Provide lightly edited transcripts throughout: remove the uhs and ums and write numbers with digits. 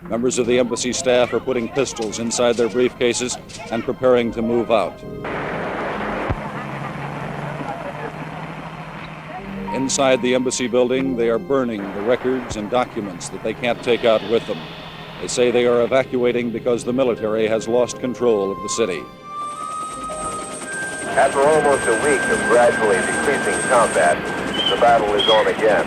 Members of the embassy staff are putting pistols inside their briefcases and preparing to move out. Inside the embassy building, they are burning the records and documents that they can't take out with them. They say they are evacuating because the military has lost control of the city. After almost a week of gradually decreasing combat, the battle is on again.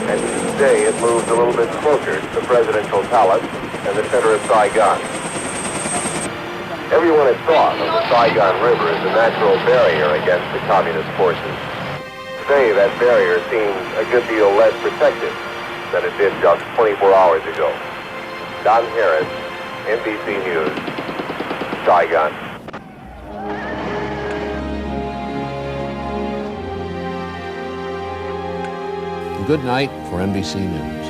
And each day it moves a little bit closer to the presidential palace and the center of Saigon. Everyone has thought of the Saigon River as a natural barrier against the communist forces. Today that barrier seems a good deal less protected than it did just 24 hours ago. Don Harris, NBC News, Saigon. Good night for NBC News.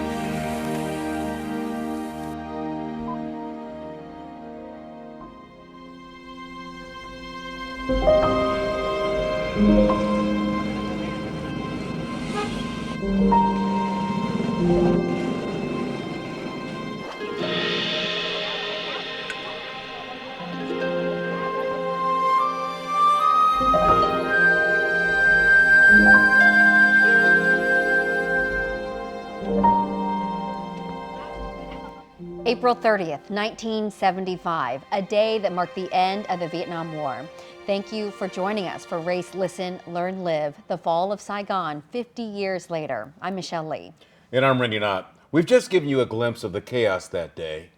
April 30th, 1975, a day that marked the end of the Vietnam War. Thank you for joining us for Race, Listen, Learn, Live, the fall of Saigon 50 years later. I'm Michelle Lee. And I'm Randy Knott. We've just given you a glimpse of the chaos that day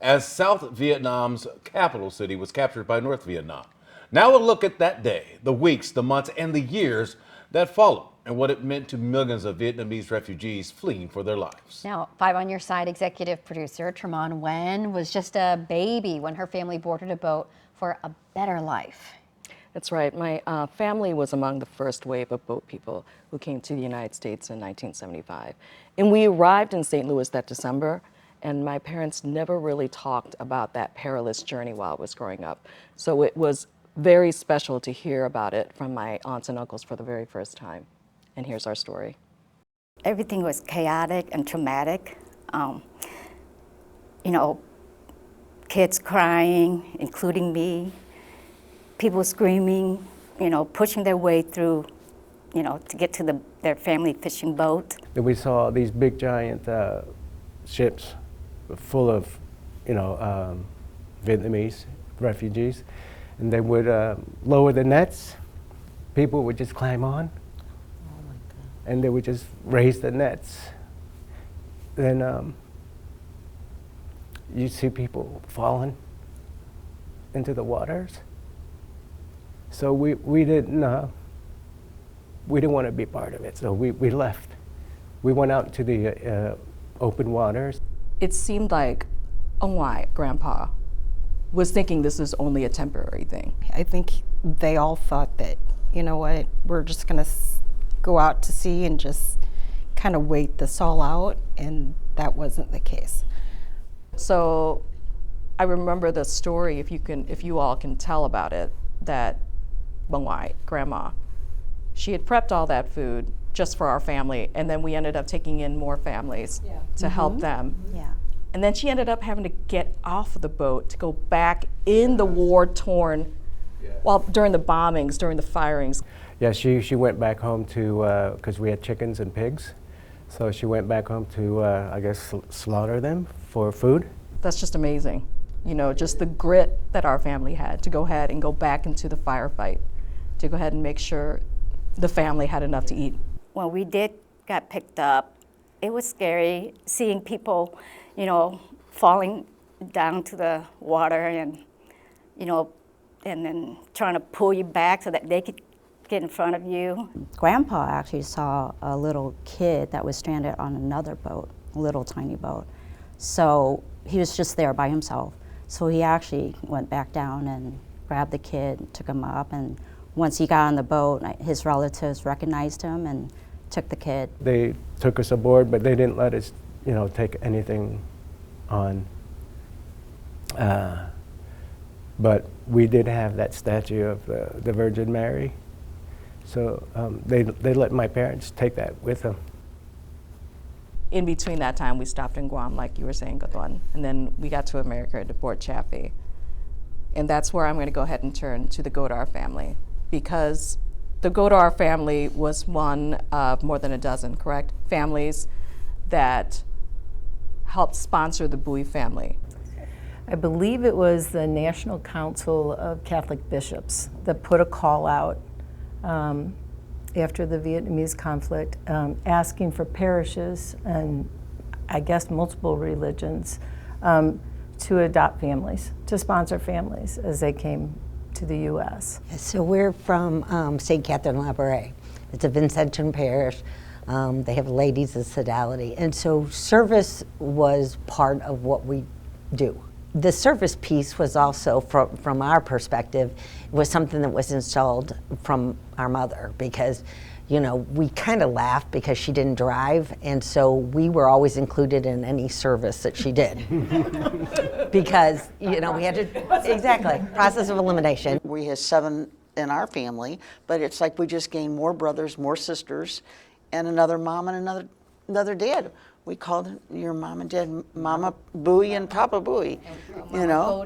as South Vietnam's capital city was captured by North Vietnam. Now we'll look at that day, the weeks, the months, and the years that followed, and what it meant to millions of Vietnamese refugees fleeing for their lives. Now, Five on Your Side executive producer Tremont Nguyen was just a baby when her family boarded a boat for a better life. That's right. My family was among the first wave of boat people who came to the United States in 1975. And we arrived in St. Louis that December, and my parents never really talked about that perilous journey while I was growing up. So it was very special to hear about it from my aunts and uncles for the very first time. And here's our story. Everything was chaotic and traumatic. Kids crying, including me, people screaming, pushing their way through, to get to their family fishing boat. Then we saw these big giant ships full of, Vietnamese refugees, and they would lower the nets. People would just climb on. And they would just raise the nets. Then you see people falling into the waters. So we didn't want to be part of it. So we left. We went out to the open waters. It seemed like, oh my, Grandpa was thinking this is only a temporary thing. I think they all thought that, we're just going to go out to sea and just kind of wait this all out, and that wasn't the case. So I remember the story, if you all can tell about it, that Bangwai, Grandma, she had prepped all that food just for our family, and then we ended up taking in more families to help them. Yeah. And then she ended up having to get off of the boat to go back in the war-torn, during the bombings, during the firings. Yeah, she went back home to, because we had chickens and pigs, so she went back home to, slaughter them for food. That's just amazing. Just the grit that our family had to go ahead and go back into the firefight, to go ahead and make sure the family had enough to eat. When we got picked up, it was scary seeing people, falling down to the water and, and then trying to pull you back so that they could get in front of you. Grandpa actually saw a little kid that was stranded on another boat, a little tiny boat. So he was just there by himself. So he actually went back down and grabbed the kid, took him up, and once he got on the boat, his relatives recognized him and took the kid. They took us aboard, but they didn't let us, take anything on. But we did have that statue of the Virgin Mary. So they let my parents take that with them. in between that time, we stopped in Guam, like you were saying, Gotwan, and then we got to America to Port Chaffee. And that's where I'm going to go ahead and turn to the Godar family, because the Godar family was one of more than a dozen, correct, families that helped sponsor the Bowie family. I believe it was the National Council of Catholic Bishops that put a call out after the Vietnamese conflict, asking for parishes and I guess multiple religions to adopt families, to sponsor families as they came to the U.S. So we're from St. Catherine Labouré. It's a Vincentian parish. They have Ladies of Sodality. And so service was part of what we do. The service piece was also, from our perspective, was something that was installed from our mother, because, you know, we kind of laughed because she didn't drive, and so we were always included in any service that she did. Because, you know, we had to, exactly, process of elimination. We have 7 in our family, but it's like we just gained more brothers, more sisters, and another mom and another dad. We called your mom and dad Mama Bowie and Papa Bowie, you know?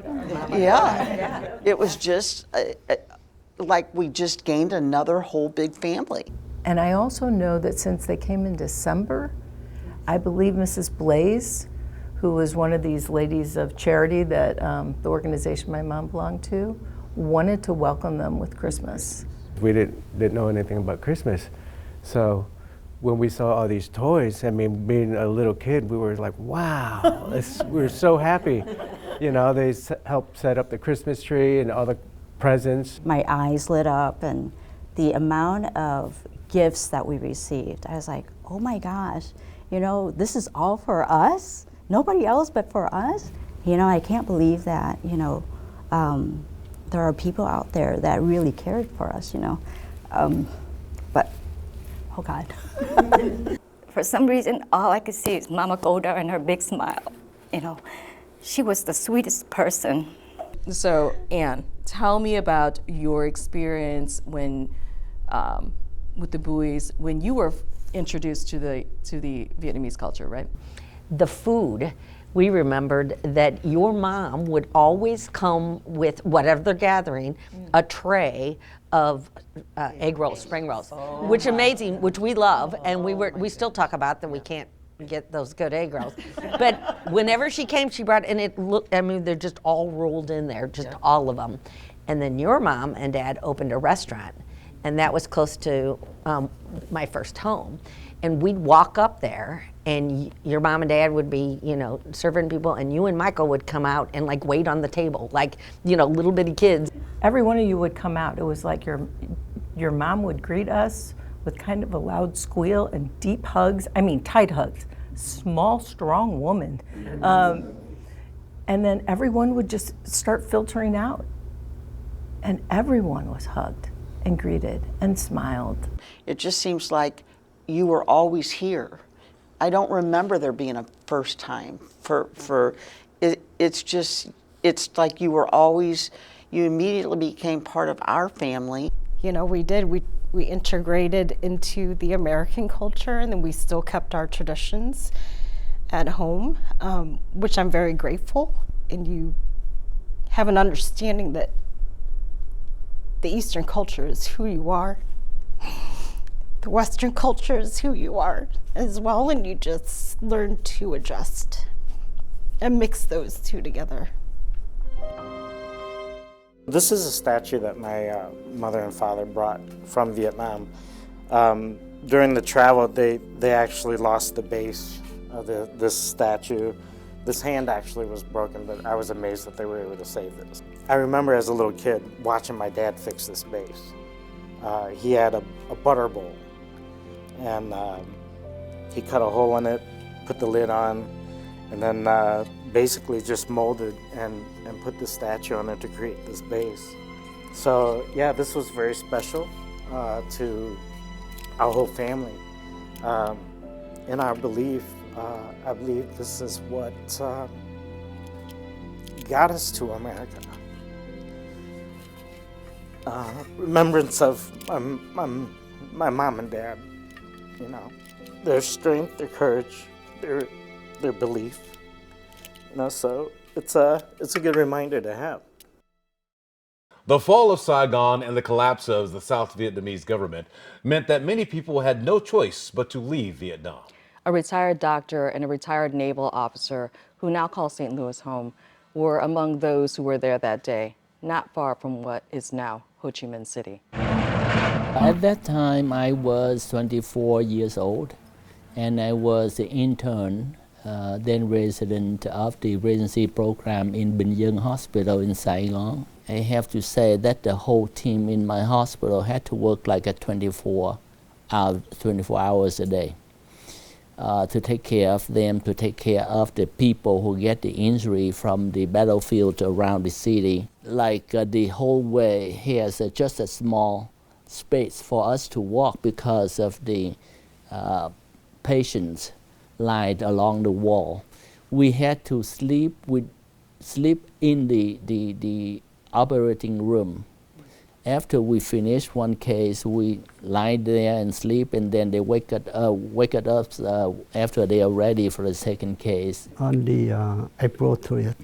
Yeah. It was just like we just gained another whole big family. And I also know that since they came in December, I believe Mrs. Blaze, who was one of these ladies of charity that the organization my mom belonged to, wanted to welcome them with Christmas. We didn't know anything about Christmas, so when we saw all these toys, I mean, being a little kid, we were like, wow, we were so happy. You know, they helped set up the Christmas tree and all the presents. My eyes lit up, and the amount of gifts that we received, I was like, oh my gosh, you know, this is all for us? Nobody else but for us? You know, I can't believe that, you know, there are people out there that really cared for us, you know. But oh God. For some reason, all I could see is Mama Godar and her big smile. You know, she was the sweetest person. So, Anne, tell me about your experience when, with the Bowies, when you were introduced to the Vietnamese culture, right? The food, we remembered that your mom would always come with, whatever they're gathering, a tray of egg rolls, spring rolls, which amazing, which we love, and we still talk about that we can't get those good egg rolls. But whenever she came, she brought, and it looked, I mean, they're just all rolled in there, just all of them. And then your mom and dad opened a restaurant, and that was close to my first home. And we'd walk up there, and your mom and dad would be, you know, serving people, and you and Michael would come out and like wait on the table, like, you know, little bitty kids. Every one of you would come out. It was like your mom would greet us with kind of a loud squeal and deep hugs. I mean, tight hugs. Small, strong woman. And then everyone would just start filtering out. And everyone was hugged and greeted and smiled. It just seems like you were always here. I don't remember there being a first time for it. It's like you were always, you immediately became part of our family. You know, we did. We integrated into the American culture, and then we still kept our traditions at home, which I'm very grateful. And you have an understanding that the Eastern culture is who you are. The Western culture is who you are as well, and you just learn to adjust and mix those two together. This is a statue that my mother and father brought from Vietnam. During the travel, they actually lost the base of this statue. This hand actually was broken, but I was amazed that they were able to save this. I remember as a little kid watching my dad fix this base. He had a butter bowl, and he cut a hole in it, put the lid on, and then basically just molded and put the statue on it to create this base. So yeah, this was very special to our whole family. In our belief, I believe this is what got us to America. Remembrance of my mom and dad, you know, their strength, their courage, their belief. So it's a good reminder to have. The fall of Saigon and the collapse of the South Vietnamese government meant that many people had no choice but to leave Vietnam. A retired doctor and a retired naval officer who now calls St. Louis home were among those who were there that day, not far from what is now Ho Chi Minh City. At that time, I was 24 years old, and I was the intern, then resident of the residency program in Bình Dương Hospital in Saigon. I have to say that the whole team in my hospital had to work like a 24 hours a day to take care of them, to take care of the people who get the injury from the battlefield around the city. Like the whole way has just a small space for us to walk because of the patients lined along the wall. We had to sleep in the operating room. After we finished one case, we lie there and sleep, and then they wake us up after they are ready for the second case. On the April 30th,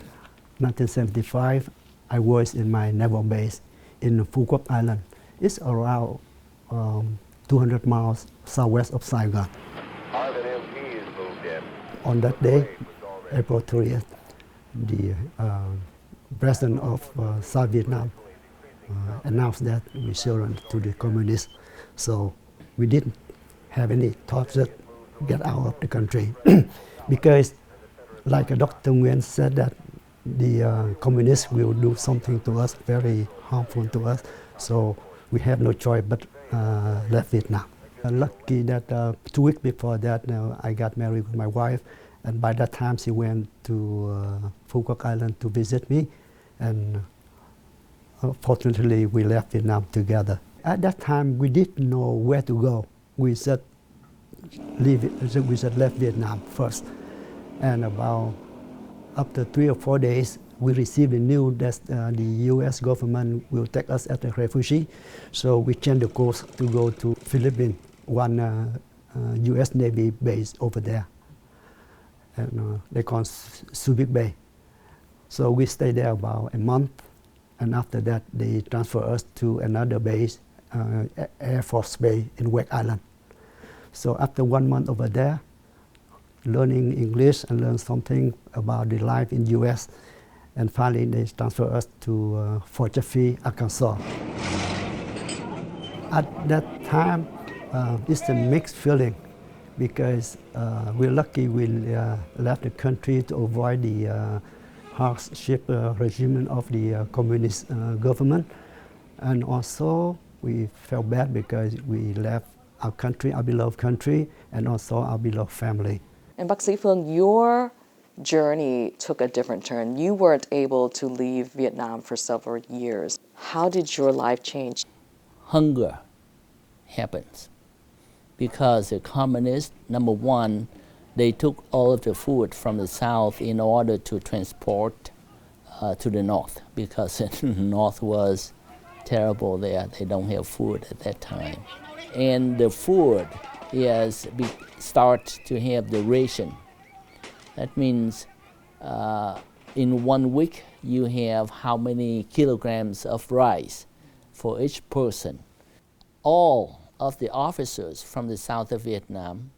1975, I was in my naval base in Phu Quoc Island. It's around 200 miles southwest of Saigon. On that day, April 30th, the president of South Vietnam announced that we surrendered to the communists. So we didn't have any thoughts that get out of the country because, like Dr. Nguyen said, that the communists will do something to us very harmful to us. So we have no choice but left Vietnam. Lucky that 2 weeks before that, I got married with my wife, and by that time she went to Phu Quoc Island to visit me, and fortunately we left Vietnam together. At that time we didn't know where to go. We said left Vietnam first, and about after 3 or 4 days we received the news that the U.S. government will take us as a refugee. So we changed the course to go to Philippines, one U.S. Navy base over there. And they call Subic Bay. So we stayed there about a month, and after that they transferred us to another base, Air Force Base in Wake Island. So after 1 month over there, learning English and learn something about the life in U.S., and finally they transferred us to Fort Chaffee, Arkansas. At that time, it's a mixed feeling because we're lucky we left the country to avoid the hardship regime of the communist government, and also we felt bad because we left our country, our beloved country, and also our beloved family. And Bác sĩ Phương, your journey took a different turn. You weren't able to leave Vietnam for several years. How did your life change? Hunger happens because the communists, number one, they took all of the food from the south in order to transport to the north, because the north was terrible there. They don't have food at that time. And the food start to have the ration. That means in 1 week you have how many kilograms of rice for each person. All of the officers from the south of Vietnam,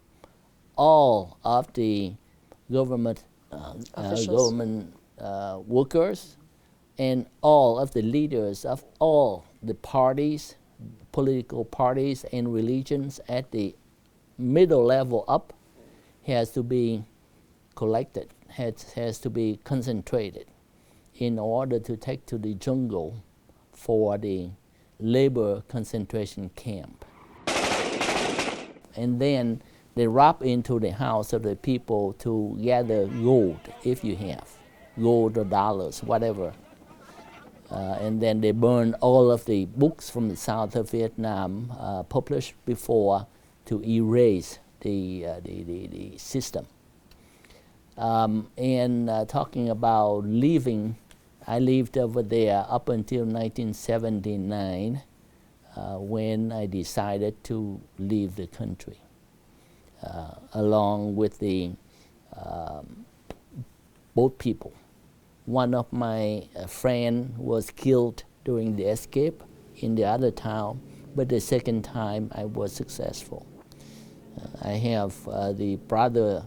all of the government workers, and all of the leaders of all the parties, political parties and religions at the middle level up has to be collected, has to be concentrated in order to take to the jungle for the labor concentration camp. And then they rob into the house of the people to gather gold, if you have gold or dollars, whatever. And then they burn all of the books from the south of Vietnam published before to erase the system. Talking about leaving, I lived over there up until 1979 when I decided to leave the country, along with the both people. One of my friend was killed during the escape in the other town, but the second time I was successful. I have the brother,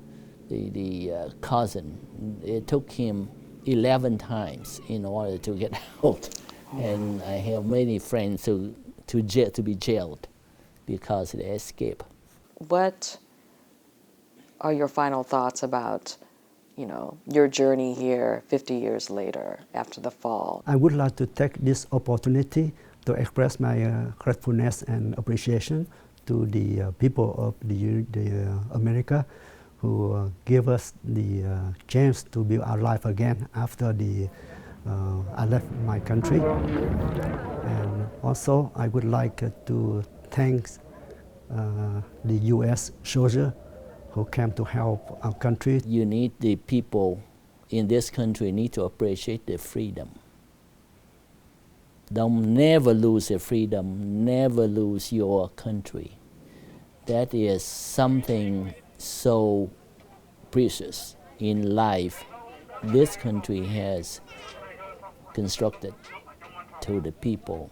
the cousin. It took him 11 times in order to get out. And I have many friends to be jailed because they escaped. What are your final thoughts about, your journey here 50 years later after the fall? I would like to take this opportunity to express my gratefulness and appreciation to the people of the America who gave us the chance to build our life again after I left my country. And also I would like to thank the U.S. soldier who came to help our country. You need the people in this country need to appreciate their freedom. Don't never lose your freedom, never lose your country. That is something so precious in life this country has constructed to the people,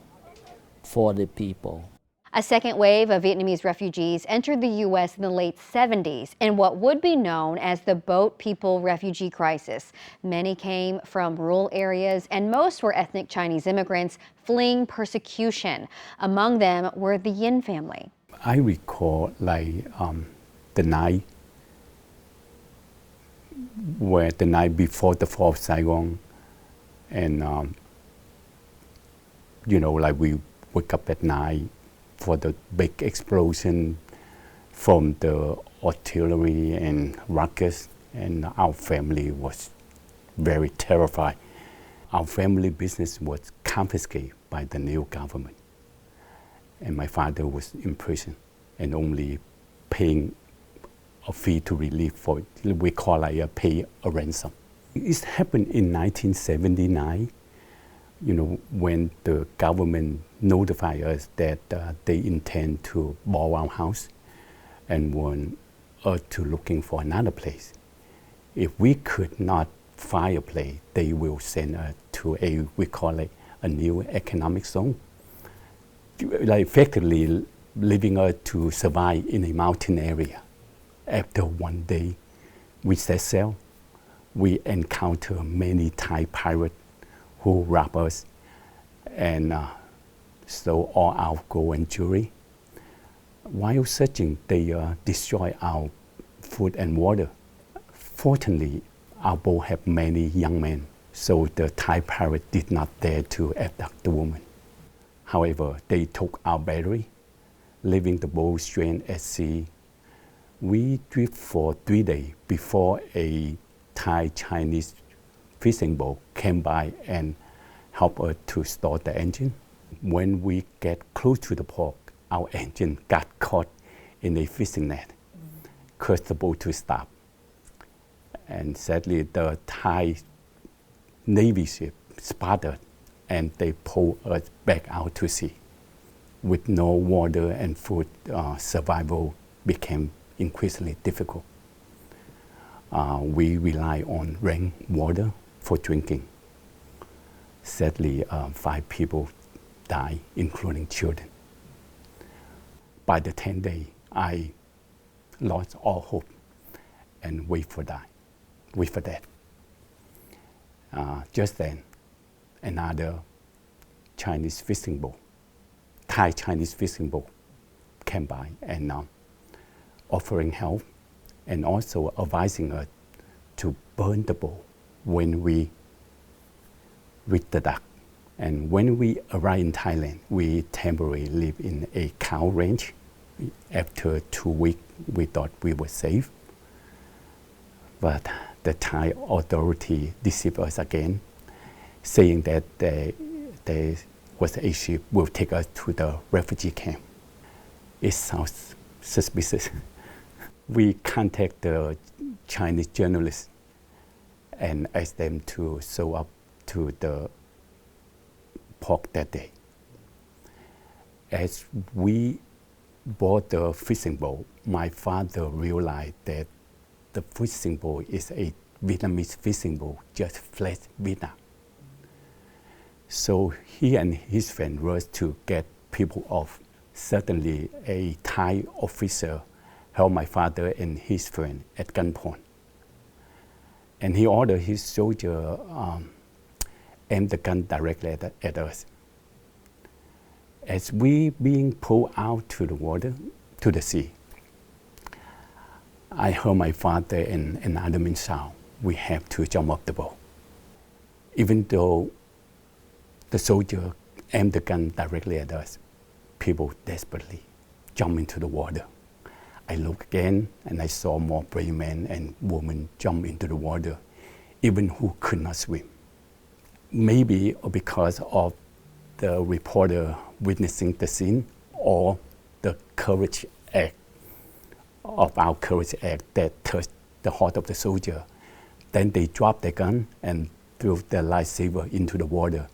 for the people. A second wave of Vietnamese refugees entered the U.S. in the late 70s in what would be known as the Boat People refugee crisis. Many came from rural areas, and most were ethnic Chinese immigrants fleeing persecution. Among them were the Yin family. I recall the night before the fall of Saigon, and we wake up at night for the big explosion from the artillery and rockets, and our family was very terrified. Our family business was confiscated by the new government, and my father was in prison and only paying a fee to relieve for it. We call it pay a ransom. It happened in 1979. When the government notified us that they intend to bomb our house and want us to looking for another place. If we could not find a place, they will send us to we call it a new economic zone. Effectively leaving us to survive in a mountain area. After one day, we set sail. We encounter many Thai pirates who rob us and stole all our gold and jewelry. While searching, they destroy our food and water. Fortunately, our boat had many young men, so the Thai pirate did not dare to abduct the woman. However, they took our battery, leaving the boat stranded at sea. We drifted for 3 days before a Thai-Chinese fishing boat came by and helped us to start the engine. When we get close to the port, our engine got caught in a fishing net, caused the boat to stop. And sadly, the Thai Navy ship spotted and they pulled us back out to sea. With no water and food, survival became increasingly difficult. We rely on rainwater for drinking. Sadly, 5 people died, including children. By the 10th day, I lost all hope and wait for death. Just then, another Chinese fishing boat, Thai Chinese fishing boat, came by and offering help and also advising us to burn the boat when we reach the dock. And when we arrived in Thailand, we temporarily lived in a cow ranch. After 2 weeks, we thought we were safe. But the Thai authority deceived us again, saying that there was a ship will take us to the refugee camp. It sounds suspicious. We contact the Chinese journalists and asked them to show up to the port that day. As we board the fishing boat, my father realized that the food symbol is a Vietnamese fish symbol, just flag Vietnam. So he and his friend rushed to get people off. Suddenly, a Thai officer held my father and his friend at gunpoint. And he ordered his soldier aim the gun directly at us. As we being pulled out to the water, to the sea, I heard my father and another man shout, "We have to jump off the boat." Even though the soldier aimed the gun directly at us, people desperately jump into the water. I looked again and I saw more brave men and women jump into the water, even who could not swim. Maybe because of the reporter witnessing the scene, or the courage act of our courage act that touched the heart of the soldier. Then they dropped their gun and threw their lightsaber into the water.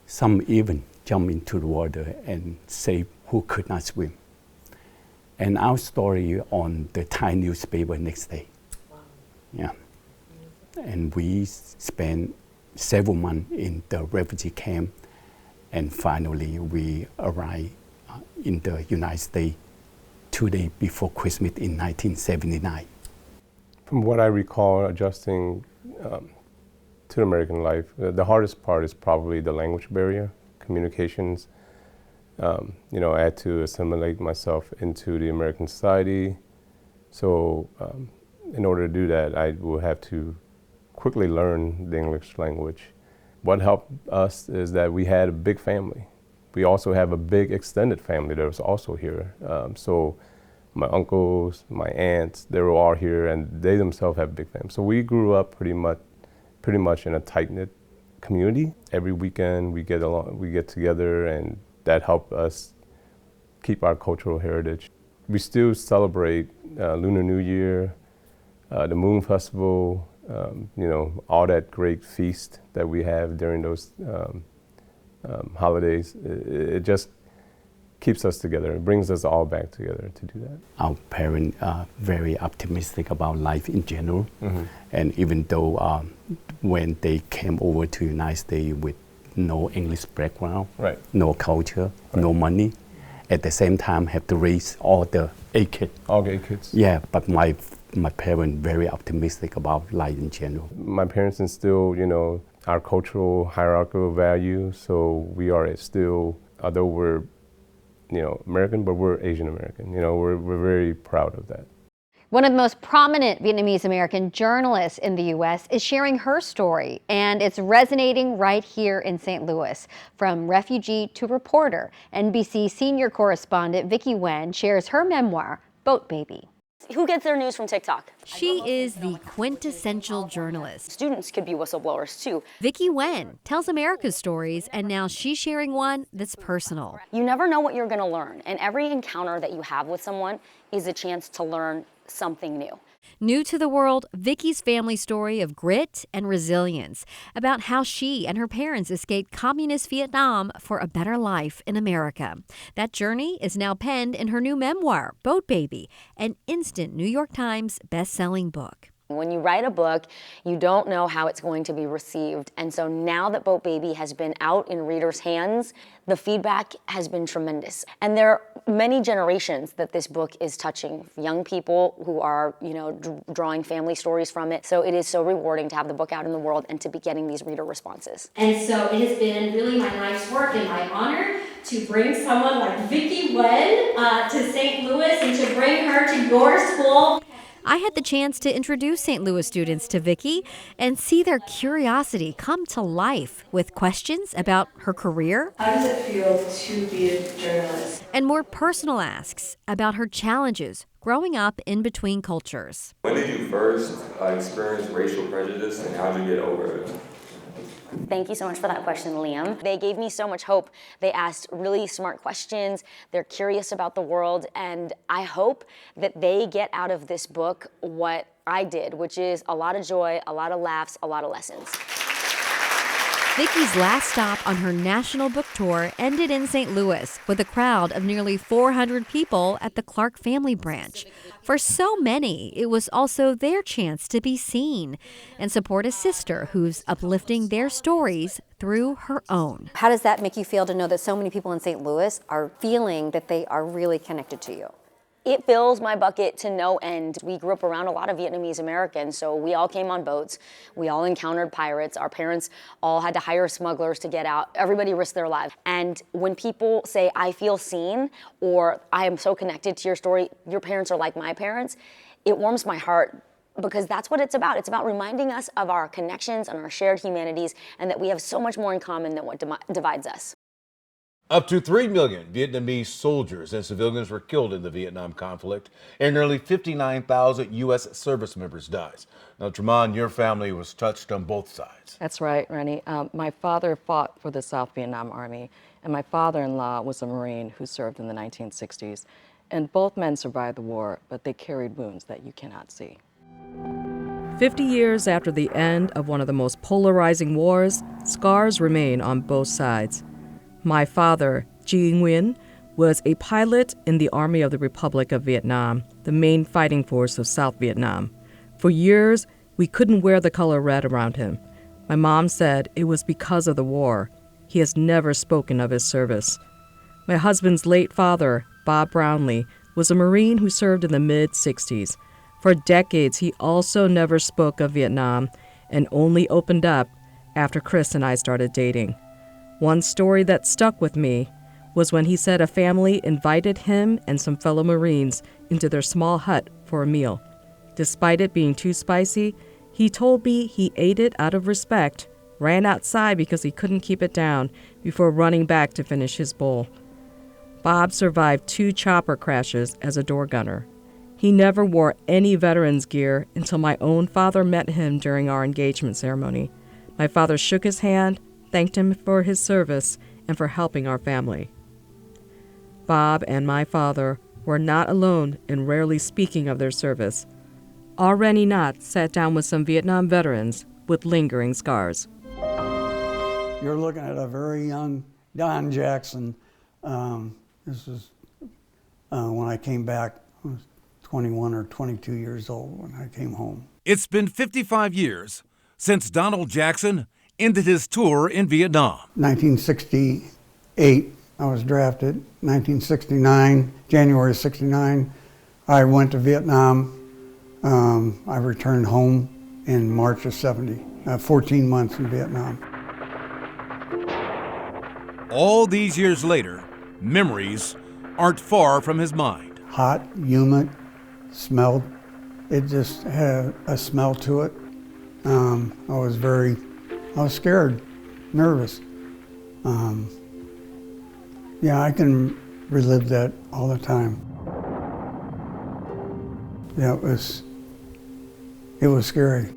Some even jumped into the water and saved who could not swim. And our story on the Thai newspaper next day. Wow. Yeah. And we spent several months in the refugee camp, and finally we arrived in the United States 2 days before Christmas in 1979. From what I recall, adjusting to American life, the hardest part is probably the language barrier, communications. I had to assimilate myself into the American society. So in order to do that, I will have to quickly learn the English language. What helped us is that we had a big family. We also have a big extended family that was also here. So my uncles, my aunts, they were all here, and they themselves have big families. So we grew up pretty much in a tight-knit community. Every weekend we get together, and that helped us keep our cultural heritage. We still celebrate Lunar New Year, the Moon Festival, all that great feast that we have during those holidays. It just keeps us together. It brings us all back together to do that. Our parents are very optimistic about life in general. Mm-hmm. And even though when they came over to the United States with no English background, right, no culture, right, no money, at the same time have to raise all the 8 kids. All 8 kids. Yeah, but my parents very optimistic about life in general. My parents instill, our cultural hierarchical values. So we are still, although we're, American, but we're Asian American. We're very proud of that. One of the most prominent Vietnamese American journalists in the U.S. is sharing her story, and it's resonating right here in St. Louis. From refugee to reporter, NBC senior correspondent Vicki Wen shares her memoir, Boat Baby. Who gets their news from TikTok? She is the quintessential journalist. Students could be whistleblowers too. Vicki Wen tells America's stories, and now she's sharing one that's personal. You never know what you're going to learn, and every encounter that you have with someone is a chance to learn something new. New to the world, Vicki's family story of grit and resilience, about how she and her parents escaped communist Vietnam for a better life in America. That journey is now penned in her new memoir, Boat Baby, an instant New York Times best-selling book. When you write a book, you don't know how it's going to be received. And so now that Boat Baby has been out in readers' hands, the feedback has been tremendous. And there are many generations that this book is touching. Young people who are, drawing family stories from it. So it is so rewarding to have the book out in the world and to be getting these reader responses. And so it has been really my life's work and my honor to bring someone like Vicki Wen to St. Louis and to bring her to your school. I had the chance to introduce St. Louis students to Vicki and see their curiosity come to life with questions about her career. How does it feel to be a journalist? And more personal asks about her challenges growing up in between cultures. When did you first experience racial prejudice, and how did you get over it? Thank you so much for that question, Liam. They gave me so much hope. They asked really smart questions. They're curious about the world, and I hope that they get out of this book what I did, which is a lot of joy, a lot of laughs, a lot of lessons. Vicki's last stop on her national book tour ended in St. Louis with a crowd of nearly 400 people at the Clark family branch. For so many, it was also their chance to be seen and support a sister who's uplifting their stories through her own. How does that make you feel to know that so many people in St. Louis are feeling that they are really connected to you? It fills my bucket to no end. We grew up around a lot of Vietnamese Americans, so we all came on boats. We all encountered pirates. Our parents all had to hire smugglers to get out. Everybody risked their lives. And when people say, I feel seen, or I am so connected to your story, your parents are like my parents, it warms my heart because that's what it's about. It's about reminding us of our connections and our shared humanities and that we have so much more in common than what divides us. Up to 3 million Vietnamese soldiers and civilians were killed in the Vietnam conflict, and nearly 59,000 U.S. service members died. Now, Tremont, your family was touched on both sides. That's right, Rennie. My father fought for the South Vietnam Army, and my father-in-law was a Marine who served in the 1960s. And both men survived the war, but they carried wounds that you cannot see. 50 years after the end of one of the most polarizing wars, scars remain on both sides. My father, Ji Nguyen, was a pilot in the Army of the Republic of Vietnam, the main fighting force of South Vietnam. For years, we couldn't wear the color red around him. My mom said it was because of the war. He has never spoken of his service. My husband's late father, Bob Brownlee, was a Marine who served in the mid-60s. For decades, he also never spoke of Vietnam and only opened up after Chris and I started dating. One story that stuck with me was when he said a family invited him and some fellow Marines into their small hut for a meal. Despite it being too spicy, he told me he ate it out of respect, ran outside because he couldn't keep it down before running back to finish his bowl. Bob survived 2 chopper crashes as a door gunner. He never wore any veterans gear until my own father met him during our engagement ceremony. My father shook his hand, thanked him for his service and for helping our family. Bob and my father were not alone in rarely speaking of their service. Our Rennie Knott sat down with some Vietnam veterans with lingering scars. You're looking at a very young Don Jackson. This was when I came back. I was 21 or 22 years old when I came home. It's been 55 years since Donald Jackson ended his tour in Vietnam. 1968, I was drafted. 1969, January 69, I went to Vietnam. I returned home in March of 70, 14 months in Vietnam. All these years later, memories aren't far from his mind. Hot, humid, smelled. It just had a smell to it. I was scared, nervous. Yeah, I can relive that all the time. Yeah, it was scary.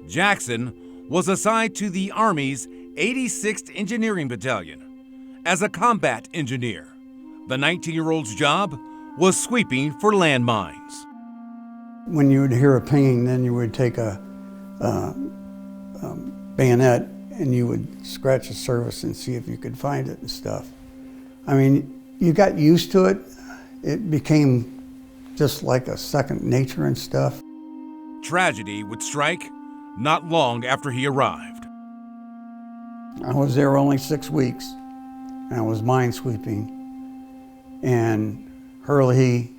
Jackson was assigned to the Army's 86th Engineering Battalion as a combat engineer. The 19-year-old's job was sweeping for landmines. When you would hear a pinging, then you would take a bayonet and you would scratch the surface and see if you could find it and stuff. I mean, you got used to it. It became just like a second nature and stuff. Tragedy would strike not long after he arrived. I was there only 6 weeks, and I was minesweeping. And Hurley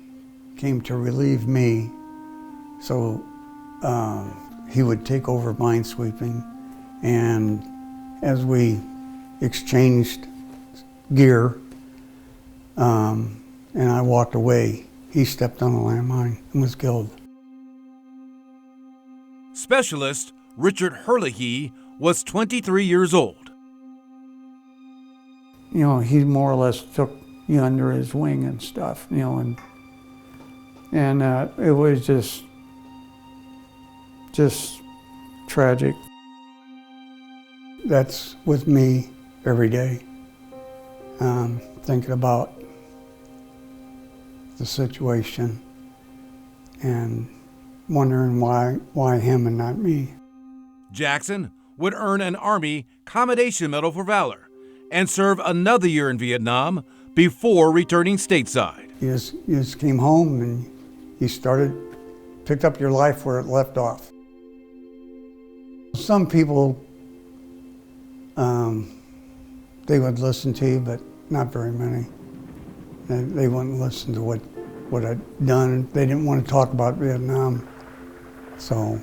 came to relieve me, so he would take over minesweeping. And as we exchanged gear, and I walked away, he stepped on a landmine and was killed. Specialist Richard Herlihy was 23 years old. You know, he more or less took you under his wing and stuff, you know, and it was just tragic. That's with me every day, thinking about the situation and wondering why him and not me. Jackson would earn an Army Commendation Medal for Valor and serve another year in Vietnam before returning stateside. You just came home and you picked up your life where it left off. Some people, they would listen to you, but not very many. They wouldn't listen to what I'd done. They didn't want to talk about Vietnam. So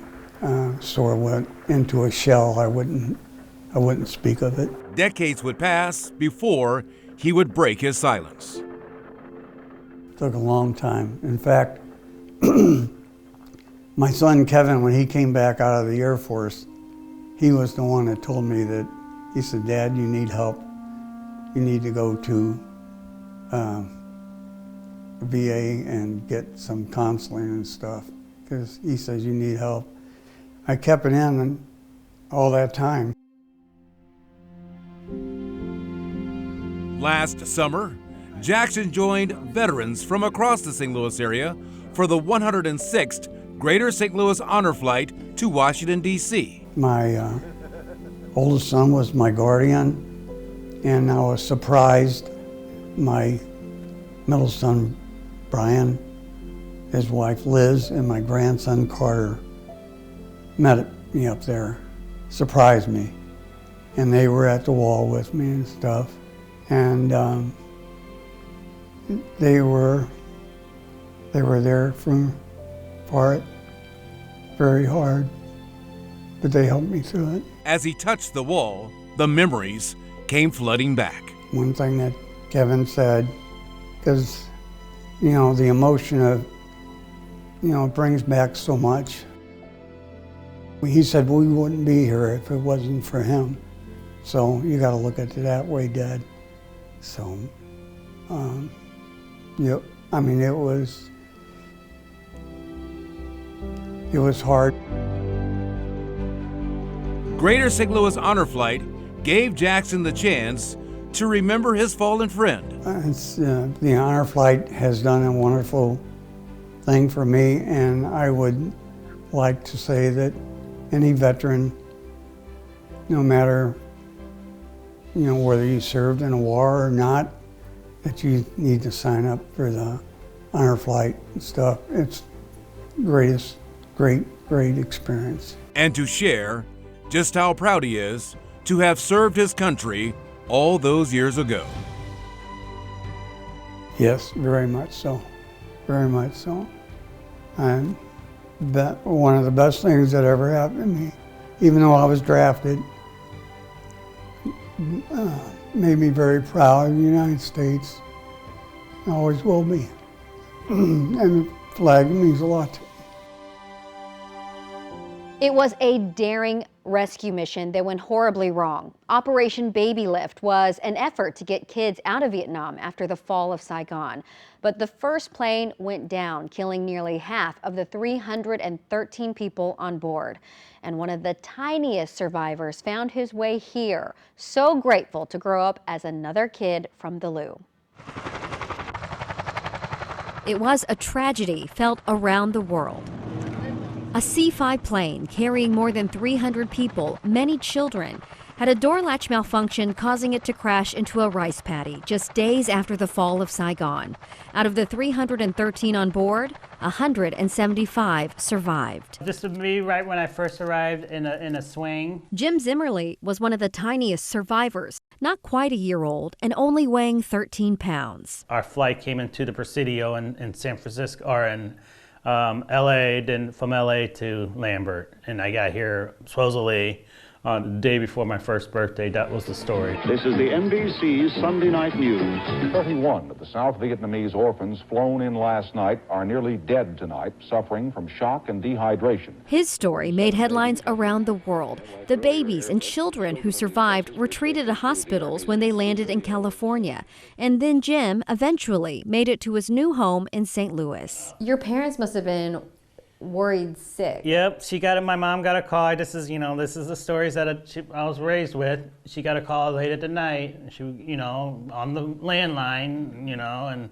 sort of went into a shell. I wouldn't speak of it. Decades would pass before he would break his silence. It took a long time. In fact, my son Kevin, when he came back out of the Air Force, he was the one that told me that, he said, "Dad, you need help. You need to go to VA and get some counseling and stuff," because he says, "You need help." I kept it in all that time. Last summer, Jackson joined veterans from across the St. Louis area for the 106th Greater St. Louis Honor Flight to Washington, D.C. My oldest son was my guardian, and I was surprised. My middle son, Brian, his wife, Liz, and my grandson, Carter, met me up there, surprised me. And they were at the wall with me and stuff. And they were there for it very hard, but they helped me through it. As he touched the wall, the memories came flooding back. One thing that Kevin said, because, the emotion of, it brings back so much. He said, we wouldn't be here if it wasn't for him. So you got to look at it that way, Dad. So, I mean, it was hard. Greater St. Louis Honor Flight gave Jackson the chance to remember his fallen friend. The Honor Flight has done a wonderful thing for me, and I would like to say that any veteran, no matter whether you served in a war or not, that you need to sign up for the Honor Flight and stuff. It's great experience. And to share just how proud he is to have served his country all those years ago. Yes, very much so. Very much so. And that one of the best things that ever happened to me, even though I was drafted, made me very proud of the United States. I always will be. And the flag means a lot to me. It was a daring rescue mission that went horribly wrong. Operation Baby Lift was an effort to get kids out of Vietnam after the fall of Saigon. But the first plane went down, killing nearly half of the 313 people on board. And one of the tiniest survivors found his way here, so grateful to grow up as another kid from the Lou. It was a tragedy felt around the world. A C-5 plane carrying more than 300 people, many children, had a door latch malfunction, causing it to crash into a rice paddy just days after the fall of Saigon. Out of the 313 on board, 175 survived. This would be right when I first arrived in a swing. Jim Zimmerly was one of the tiniest survivors, not quite a year old and only weighing 13 pounds. Our flight came into the Presidio in San Francisco, or in LA, then from LA to Lambert, and I got here supposedly the day before my first birthday. That was the story. This is the NBC's Sunday Night News. 31 of the South Vietnamese orphans flown in last night are nearly dead tonight, suffering from shock and dehydration. His story made headlines around the world. The babies and children who survived were treated at hospitals when they landed in California. And then Jim eventually made it to his new home in St. Louis. Your parents must have been worried sick. Yep, my mom got a call. This is the stories that I was raised with. She got a call late at the night. She, on the landline, and,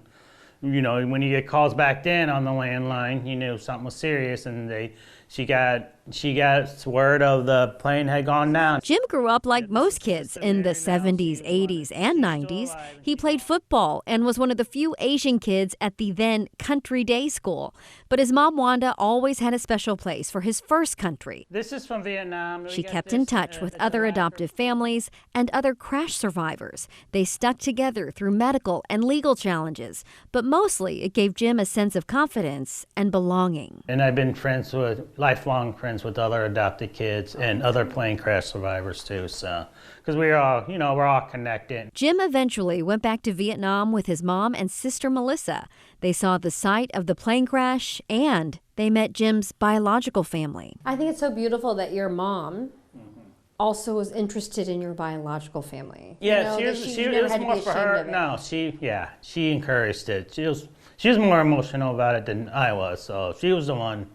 when you get calls back then on the landline, you knew something was serious, and she got She got word of the plane had gone down. Jim grew up like most kids in the 70s, 80s, and 90s. He played football and was one of the few Asian kids at the then Country Day School. But his mom, Wanda, always had a special place for his first country. This is from Vietnam. She kept in touch with other adoptive families and other crash survivors. They stuck together through medical and legal challenges, but mostly it gave Jim a sense of confidence and belonging. And I've been lifelong friends with other adopted kids and other plane crash survivors too, so, because we're all connected. Jim eventually went back to Vietnam with his mom and sister Melissa. They saw the site of the plane crash and they met Jim's biological family. I think it's so beautiful that your mom also was interested in your biological family. Yeah, she was more for her. No, she encouraged it. She was more emotional about it than I was, so she was the one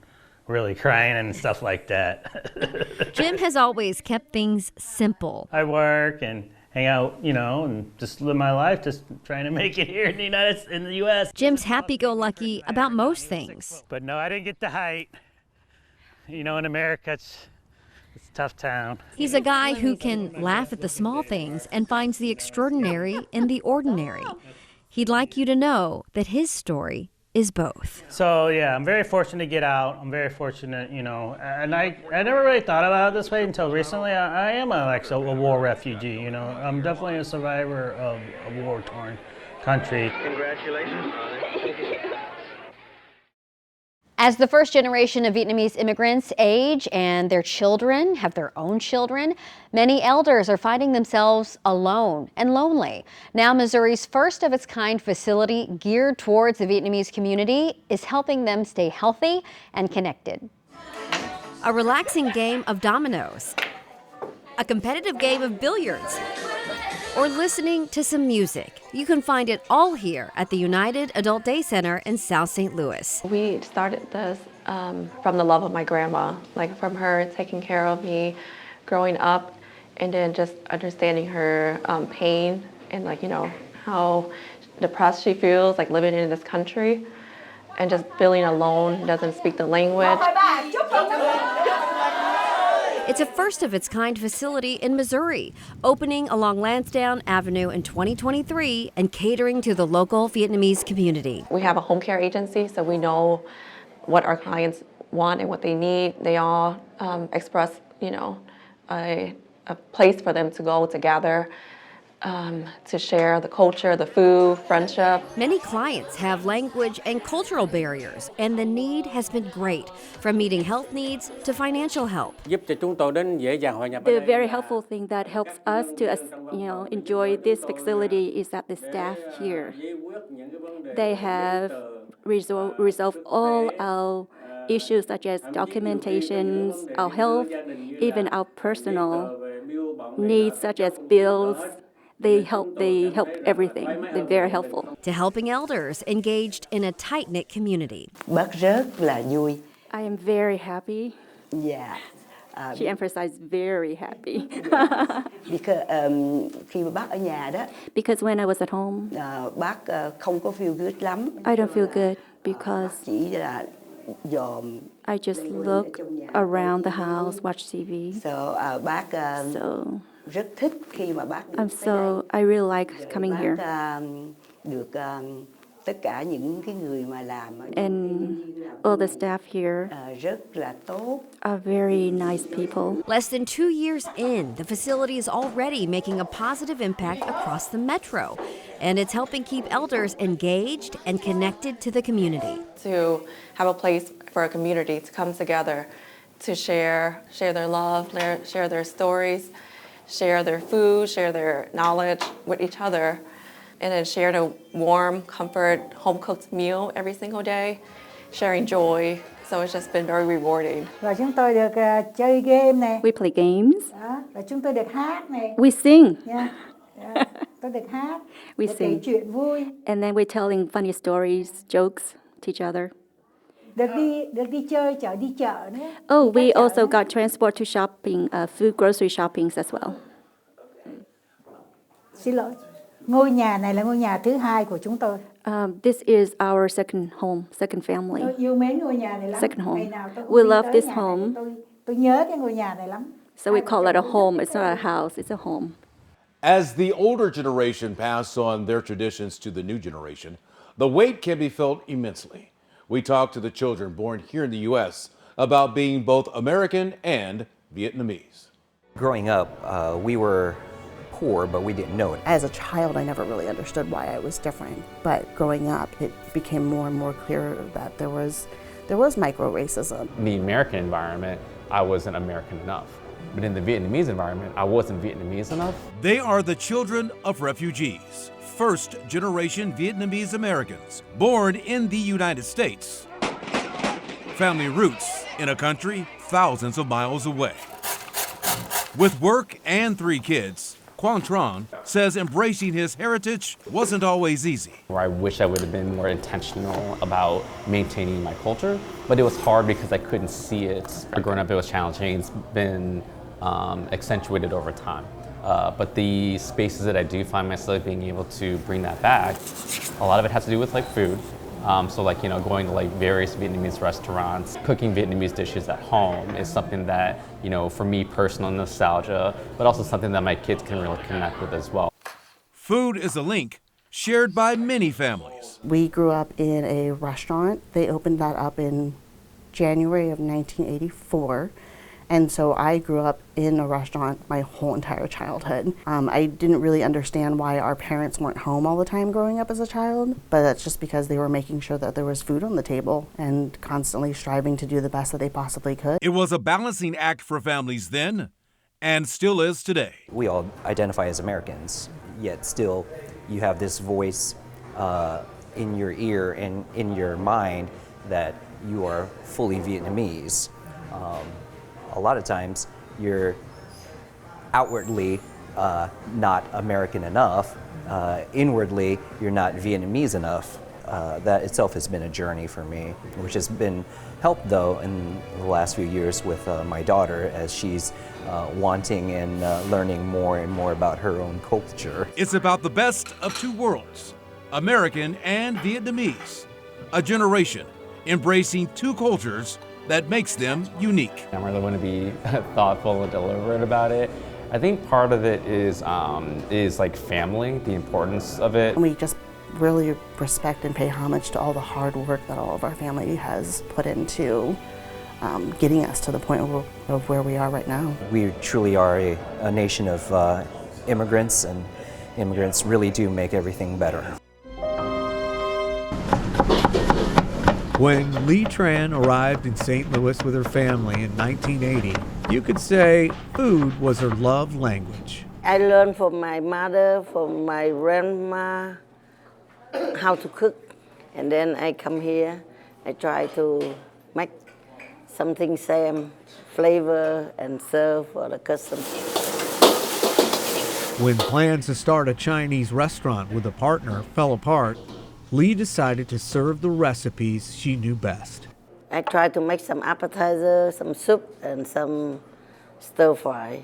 really crying and stuff like that. Jim has always kept things simple. I work and hang out, and just live my life, just trying to make it here in the U.S. Jim's happy-go-lucky about most things. But no, I didn't get the height. In America, it's a tough town. He's a guy who can laugh at the small things and finds the extraordinary in the ordinary. He'd like you to know that his story is both. So yeah, I'm very fortunate to get out. I'm very fortunate, and I never really thought about it this way until recently. I am a war refugee, I'm definitely a survivor of a war-torn country. Congratulations. As the first generation of Vietnamese immigrants age and their children have their own children, many elders are finding themselves alone and lonely. Now, Missouri's first of its kind facility geared towards the Vietnamese community is helping them stay healthy and connected. A relaxing game of dominoes, a competitive game of billiards, or listening to some music. You can find it all here at the United Adult Day Center in South St. Louis. We started this from the love of my grandma, from her taking care of me growing up, and then just understanding her pain and how depressed she feels living in this country and just feeling alone, doesn't speak the language. It's a first-of-its-kind facility in Missouri, opening along Lansdowne Avenue in 2023 and catering to the local Vietnamese community. We have a home care agency, so we know what our clients want and what they need. They all express, a place for them to go together, to share the culture, the food, friendship. Many clients have language and cultural barriers, and the need has been great, from meeting health needs to financial help. The very helpful thing that helps us to enjoy this facility is that the staff here, they have resolved all our issues such as documentations, our health, even our personal needs such as bills. They help everything. They're very helpful. To helping elders engaged in a tight-knit community. I am very happy. Yeah. She emphasized very happy. Khi mà bác ở nhà đó, because when I was at home, bác không có feel good lắm. I don't feel good because chỉ là dòm. I just look around the house, watch TV. So bác rất thích khi mà bác I really like coming here. Được tất cả những cái người mà làm and all the staff here rất là tốt. Are very nice people. Less than 2 years in, the facility is already making a positive impact across the metro, and it's helping keep elders engaged and connected to the community. To have a place for a community to come together, to share their love, share their stories, share their food, share their knowledge with each other, and then share a warm, comfort, home-cooked meal every single day, sharing joy. So it's just been very rewarding. Và chúng tôi được chơi game này. We play games. Đó, và chúng tôi được hát này. We sing. Yeah. Tôi được hát. We được sing. Kể chuyện vui. And then we're telling funny stories, jokes to each other. Được đi chơi, đi chợ nữa. Oh, we also got transport to shopping, food grocery shoppings as well. Xin lỗi. Ngôi nhà này là ngôi nhà thứ hai của chúng tôi. This is our second home, second family. Tôi yêu mến ngôi nhà này lắm. Second home. Ngày nào tôi cũng We đi love tới this nhà home. này, tôi Tôi nhớ cái ngôi nhà này lắm. So we call it a home. It's not a house, it's a home. As the older generation pass on their traditions to the new generation, the weight can be felt immensely. We talked to the children born here in the U.S. about being both American and Vietnamese. Growing up, we were poor, but we didn't know it. As a child, I never really understood why I was different. But growing up, it became more and more clear that there was micro-racism. In the American environment, I wasn't American enough. But in the Vietnamese environment, I wasn't Vietnamese enough. They are the children of refugees, first-generation Vietnamese Americans, born in the United States. Family roots in a country thousands of miles away. With work and 3 kids, Quang Tron says embracing his heritage wasn't always easy. Where I wish I would have been more intentional about maintaining my culture, but it was hard because I couldn't see it. Growing up, it was challenging. It's been accentuated over time. But the spaces that I do find myself being able to bring that back, a lot of it has to do with like food. So like, you know, going to like various Vietnamese restaurants, cooking Vietnamese dishes at home is something that, you know, for me, personal nostalgia, but also something that my kids can really connect with as well. Food is a link shared by many families. We grew up in a restaurant. They opened that up in January of 1984. And so I grew up in a restaurant my whole entire childhood. I didn't really understand why our parents weren't home all the time growing up as a child, but that's just because they were making sure that there was food on the table and constantly striving to do the best that they possibly could. It was a balancing act for families then, and still is today. We all identify as Americans, yet still you have this voice in your ear and in your mind that you are fully Vietnamese. A lot of times you're outwardly not American enough, inwardly you're not Vietnamese enough. That itself has been a journey for me, which has been helped though in the last few years with my daughter as she's wanting and learning more and more about her own culture. It's about the best of 2 worlds, American and Vietnamese, a generation embracing 2 cultures that makes them unique. I really want to be thoughtful and deliberate about it. I think part of it is like family, the importance of it. And we just really respect and pay homage to all the hard work that all of our family has put into getting us to the point of where we are right now. We truly are a nation of immigrants, and immigrants really do make everything better. When Lee Tran arrived in St. Louis with her family in 1980, you could say food was her love language. I learned from my mother, from my grandma, how to cook. And then I come here, I try to make something same flavor and serve for the customers. When plans to start a Chinese restaurant with a partner fell apart, Lee decided to serve the recipes she knew best. I tried to make some appetizer, some soup, and some stir fry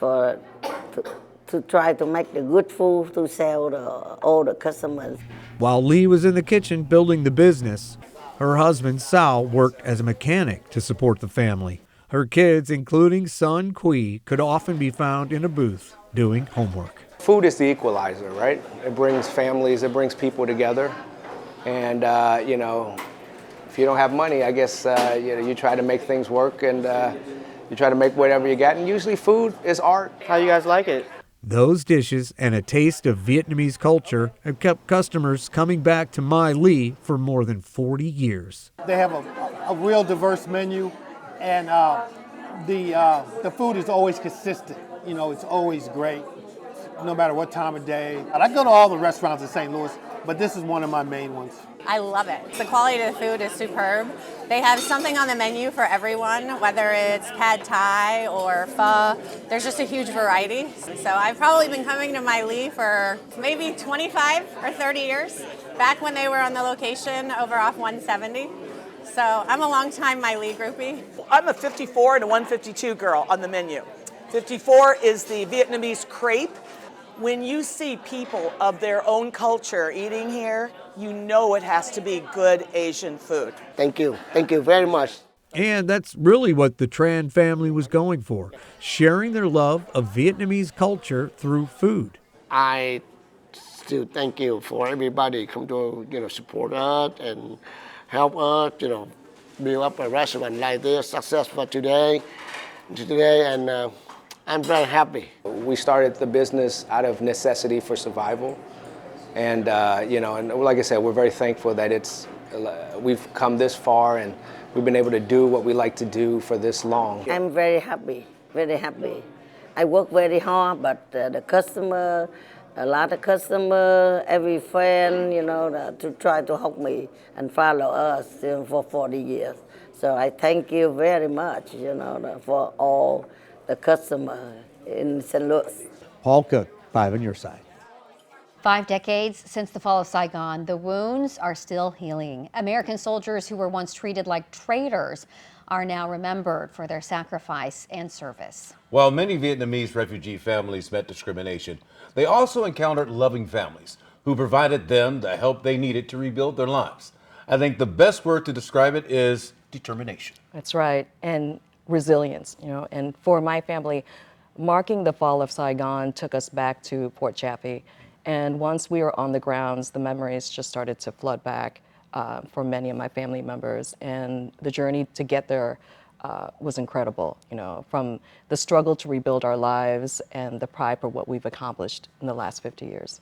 to try to make the good food to sell all the customers. While Lee was in the kitchen building the business, her husband Sal worked as a mechanic to support the family. Her kids, including son Quy, could often be found in a booth doing homework. Food is the equalizer, right? It brings families, it brings people together. And, you know, if you don't have money, I guess, you know, you try to make things work and you try to make whatever you got. And usually food is art. How you guys like it? Those dishes and a taste of Vietnamese culture have kept customers coming back to My Lee for more than 40 years. They have a real diverse menu, and the food is always consistent. You know, it's always great, no matter what time of day. And I go to all the restaurants in St. Louis, but this is one of my main ones. I love it. The quality of the food is superb. They have something on the menu for everyone, whether it's pad thai or pho. There's just a huge variety. So I've probably been coming to My Lee for maybe 25 or 30 years, back when they were on the location over off 170. So I'm a long-time My Lee groupie. I'm a 54 and a 152 girl on the menu. 54 is the Vietnamese crepe. When you see people of their own culture eating here, you know it has to be good Asian food. Thank you very much. And that's really what the Tran family was going for, sharing their love of Vietnamese culture through food. I still thank you for everybody come to, support us and help us, build up a restaurant like this, successful today, and I'm very happy. We started the business out of necessity for survival. And, and like I said, we're very thankful that we've come this far and we've been able to do what we like to do for this long. I'm very happy, very happy. I work very hard, but the customer, a lot of customer, every friend, to try to help me and follow us for 40 years. So I thank you very much, for all the customer in St. Louis. Paul Cook, 5 on your side. 5 decades since the fall of Saigon, the wounds are still healing. American soldiers who were once treated like traitors are now remembered for their sacrifice and service. While many Vietnamese refugee families met discrimination, they also encountered loving families who provided them the help they needed to rebuild their lives. I think the best word to describe it is determination. That's right, and resilience, and for my family, marking the fall of Saigon took us back to Port Chaffee. And once we were on the grounds, the memories just started to flood back for many of my family members. And the journey to get there was incredible, from the struggle to rebuild our lives and the pride for what we've accomplished in the last 50 years.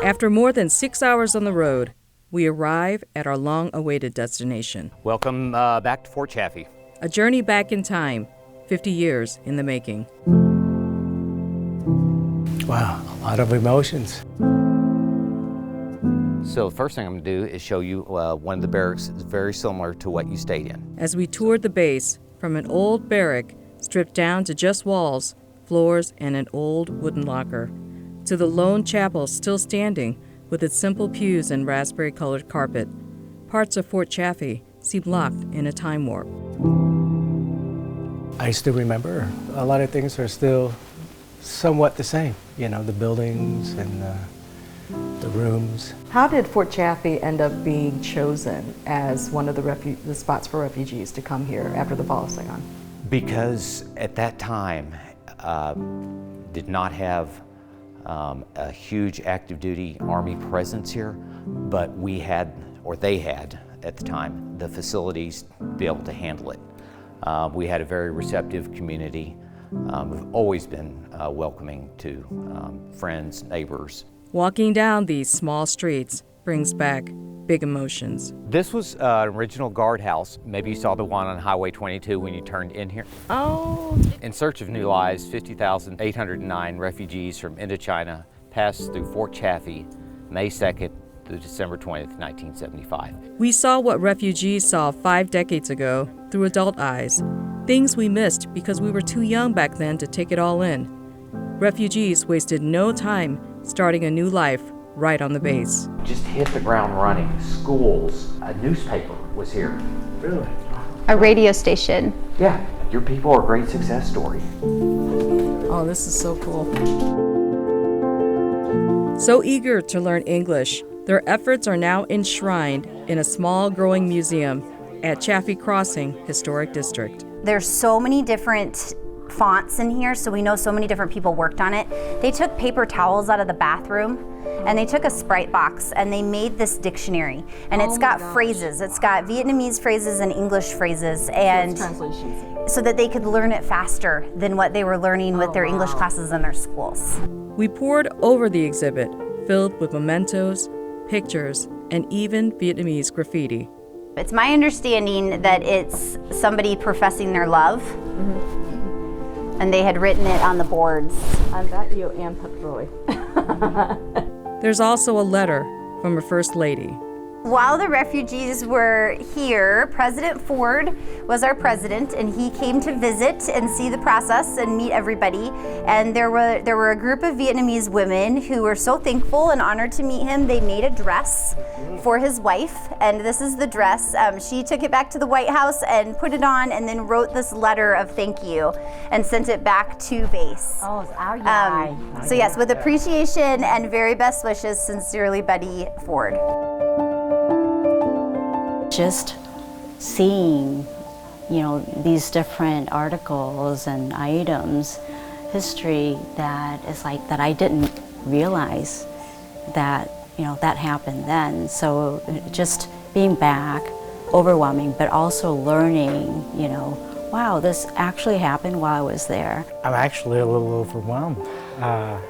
After more than 6 hours on the road, we arrive at our long-awaited destination. Welcome back to Fort Chaffee. A journey back in time, 50 years in the making. Wow, a lot of emotions. So the first thing I'm going to do is show you one of the barracks that's very similar to what you stayed in. As we toured the base, from an old barrack stripped down to just walls, floors, and an old wooden locker, to the lone chapel still standing with its simple pews and raspberry-colored carpet, parts of Fort Chaffee seem locked in a time warp. I still remember a lot of things are still somewhat the same, the buildings and the rooms. How did Fort Chaffee end up being chosen as one of the spots for refugees to come here after the fall of Saigon? Because at that time, did not have a huge active duty Army presence here, but we had, or they had at the time, the facilities to be able to handle it. We had a very receptive community. We've always been welcoming to friends, neighbors. Walking down these small streets brings back big emotions. This was an original guardhouse. Maybe you saw the one on Highway 22 when you turned in here. Oh. In search of new lives, 50,809 refugees from Indochina passed through Fort Chaffee May 2nd through December 20th, 1975. We saw what refugees saw 5 decades ago through adult eyes, things we missed because we were too young back then to take it all in. Refugees wasted no time starting a new life right on the base. Just hit the ground running. Schools, a newspaper was here. Really? A radio station. Yeah, your people are a great success story. Oh, this is so cool. So eager to learn English, their efforts are now enshrined in a small growing museum at Chaffee Crossing Historic District. There's so many different fonts in here, so we know so many different people worked on it. They took paper towels out of the bathroom and they took a Sprite box and they made this dictionary. And it's got phrases. It's got Vietnamese phrases and English phrases, and so that they could learn it faster than what they were learning with their English classes in their schools. We poured over the exhibit, filled with mementos, pictures, and even Vietnamese graffiti. It's my understanding that it's somebody professing their love. And they had written it on the boards. And that you am Patroy. There's also a letter from a First Lady, While the refugees were here, President Ford was our president, and he came to visit and see the process and meet everybody. And there were a group of Vietnamese women who were so thankful and honored to meet him. They made a dress for his wife, and this is the dress. She took it back to the White House and put it on, and then wrote this letter of thank you and sent it back to base. So yes, with appreciation and very best wishes, sincerely, Betty Ford. Just seeing, these different articles and items, history that is like that I didn't realize that, that happened then. So just being back, overwhelming, but also learning, wow, this actually happened while I was there. I'm actually a little overwhelmed. I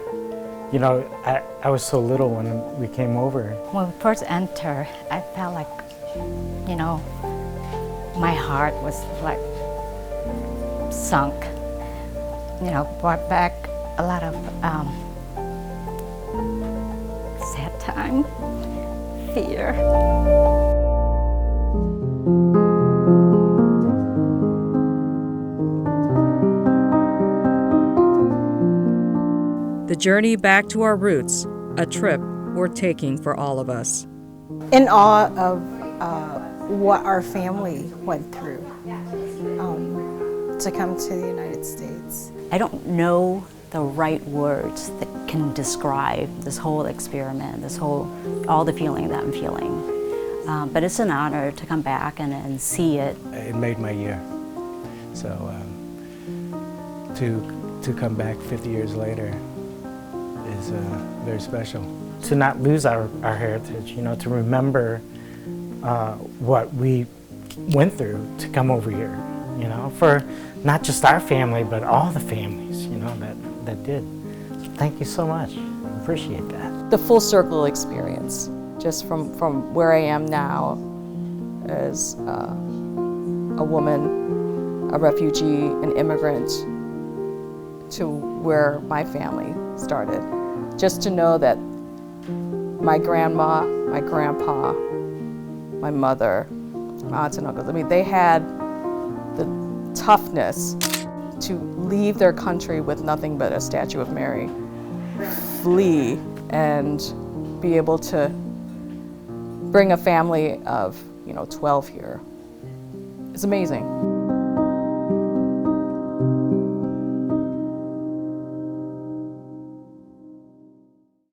was so little when we came over. When we first entered, I felt like, my heart was like sunk. Brought back a lot of sad time, fear. The journey back to our roots, a trip worth taking for all of us. In awe of what our family went through to come to the United States. I don't know the right words that can describe this whole experiment, all the feeling that I'm feeling. But it's an honor to come back and see it. It made my year. So to come back 50 years later is very special. To not lose our heritage, to remember what we went through to come over here, for not just our family, but all the families, that did. So thank you so much. Appreciate that. The full circle experience, just from where I am now as a woman, a refugee, an immigrant, to where my family started. Just to know that my grandma, my grandpa, my mother, my aunts and uncles, they had the toughness to leave their country with nothing but a statue of Mary, flee, and be able to bring a family of 12 here. It's amazing.